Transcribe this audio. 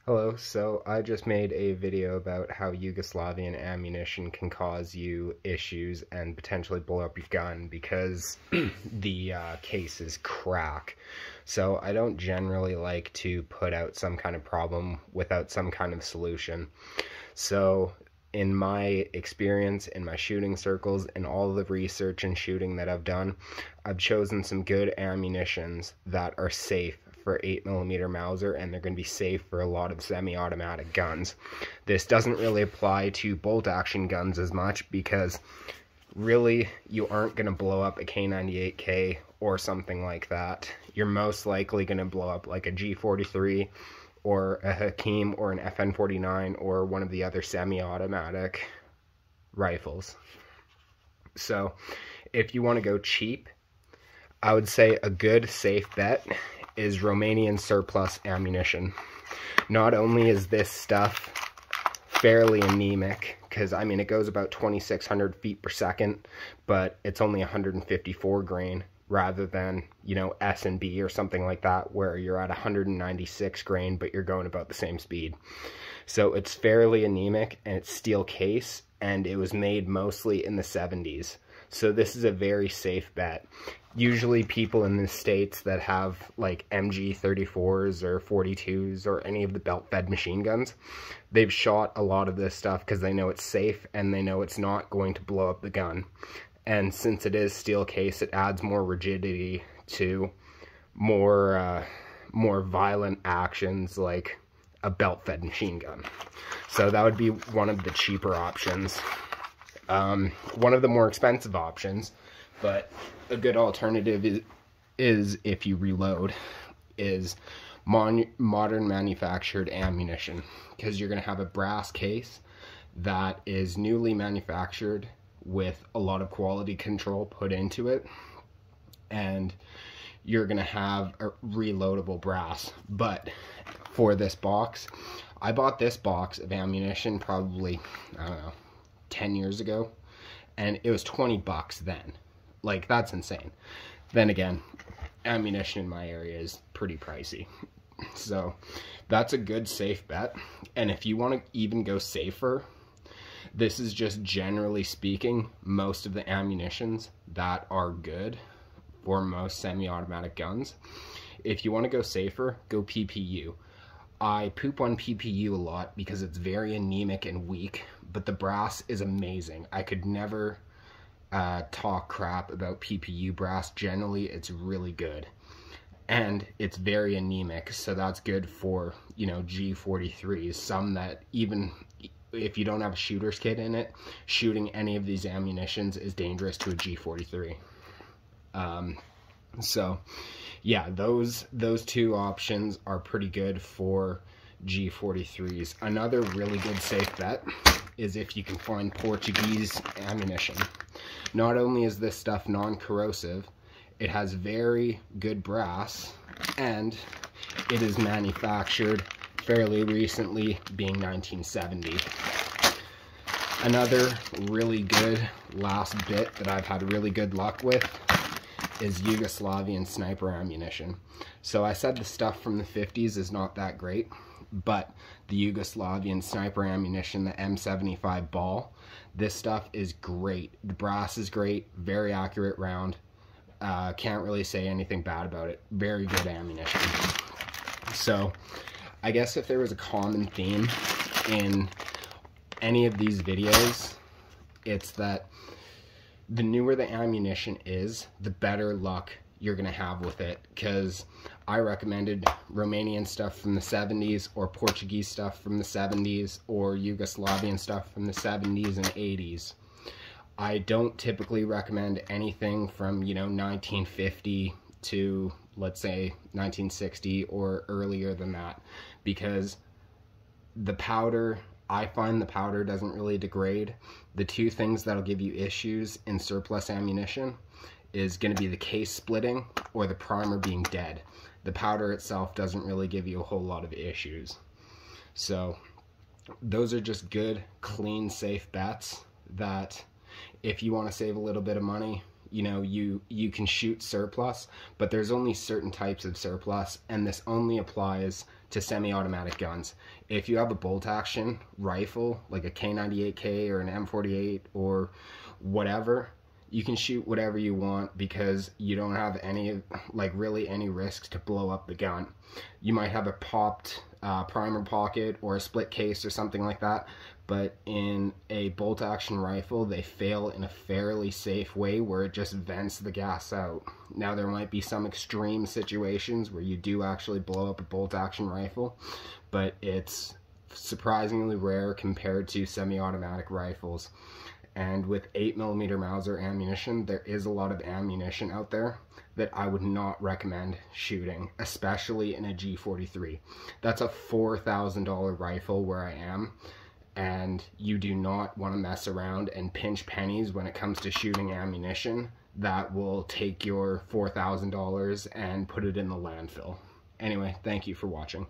Hello, so I just made a video about how Yugoslavian ammunition can cause you issues and potentially blow up your gun because the cases crack. So I don't generally like to put out some kind of problem without some kind of solution. So in my experience, in my shooting circles, in all the research and shooting that I've done, I've chosen some good ammunitions that are safe for 8mm Mauser, and they're going to be safe for a lot of semi-automatic guns. This doesn't really apply to bolt action guns as much because really you aren't going to blow up a K98K or something like that. You're most likely going to blow up like a G43 or a Hakim or an FN49 or one of the other semi-automatic rifles. So if you want to go cheap, I would say a good safe bet is Romanian surplus ammunition. Not only is this stuff fairly anemic, because I mean it goes about 2,600 feet per second, but it's only 154 grain rather than, you know, S and B or something like that where you're at 196 grain but you're going about the same speed. So it's fairly anemic, and it's steel case, and it was made mostly in the 70s. So this is a very safe bet. Usually people in the States that have like MG34s or 42s or any of the belt-fed machine guns, they've shot a lot of this stuff because they know it's safe and they know it's not going to blow up the gun. And since it is steel case, it adds more rigidity to more violent actions like a belt-fed machine gun. So that would be one of the cheaper options. One of the more expensive options, but a good alternative is if you reload, is modern manufactured ammunition, because you're going to have a brass case that is newly manufactured with a lot of quality control put into it, and you're going to have a reloadable brass. But for this box, I bought this box of ammunition probably, I don't know, 10 years ago, and it was 20 bucks then. Like, that's insane. Then again, ammunition in my area is pretty pricey. So that's a good safe bet. And if you want to even go safer, this is just generally speaking most of the ammunitions that are good for most semi-automatic guns. If you want to go safer, go PPU. I poop on PPU a lot because it's very anemic and weak, but the brass is amazing. I could never talk crap about PPU brass. Generally, it's really good. And it's very anemic, so that's good for, you know, G43s. Some that even if you don't have a shooter's kit in it, shooting any of these ammunitions is dangerous to a G43. So yeah, those two options are pretty good for G43s. Another really good safe bet is if you can find Portuguese ammunition. Not only is this stuff non-corrosive, it has very good brass, and it is manufactured fairly recently, being 1970. Another really good last bit that I've had really good luck with is Yugoslavian sniper ammunition. So I said the stuff from the 50s is not that great, but the Yugoslavian sniper ammunition, the M75 ball, this stuff is great. The brass is great, very accurate round. Can't really say anything bad about it. Very good ammunition. So I guess if there was a common theme in any of these videos, it's that the newer the ammunition is, the better luck you're going to have with it, because I recommended Romanian stuff from the 70s or Portuguese stuff from the 70s or Yugoslavian stuff from the 70s and 80s. I don't typically recommend anything from, you know, 1950 to, let's say, 1960 or earlier than that, because the powder, I find the powder doesn't really degrade. The two things that'll give you issues in surplus ammunition is going to be the case splitting or the primer being dead. The powder itself doesn't really give you a whole lot of issues. So those are just good, clean, safe bets that if you want to save a little bit of money, you know, you can shoot surplus, but there's only certain types of surplus, and this only applies to semi-automatic guns. If you have a bolt action rifle like a K98K or an M48 or whatever, you can shoot whatever you want because you don't have any, like, really any risk to blow up the gun. You might have a popped primer pocket or a split case or something like that, but in a bolt action rifle they fail in a fairly safe way where it just vents the gas out. Now there might be some extreme situations where you do actually blow up a bolt action rifle, but it's surprisingly rare compared to semi-automatic rifles. And with 8mm Mauser ammunition, there is a lot of ammunition out there that I would not recommend shooting, especially in a G43. That's a $4,000 rifle where I am, and you do not want to mess around and pinch pennies when it comes to shooting ammunition that will take your $4,000 and put it in the landfill. Anyway, thank you for watching.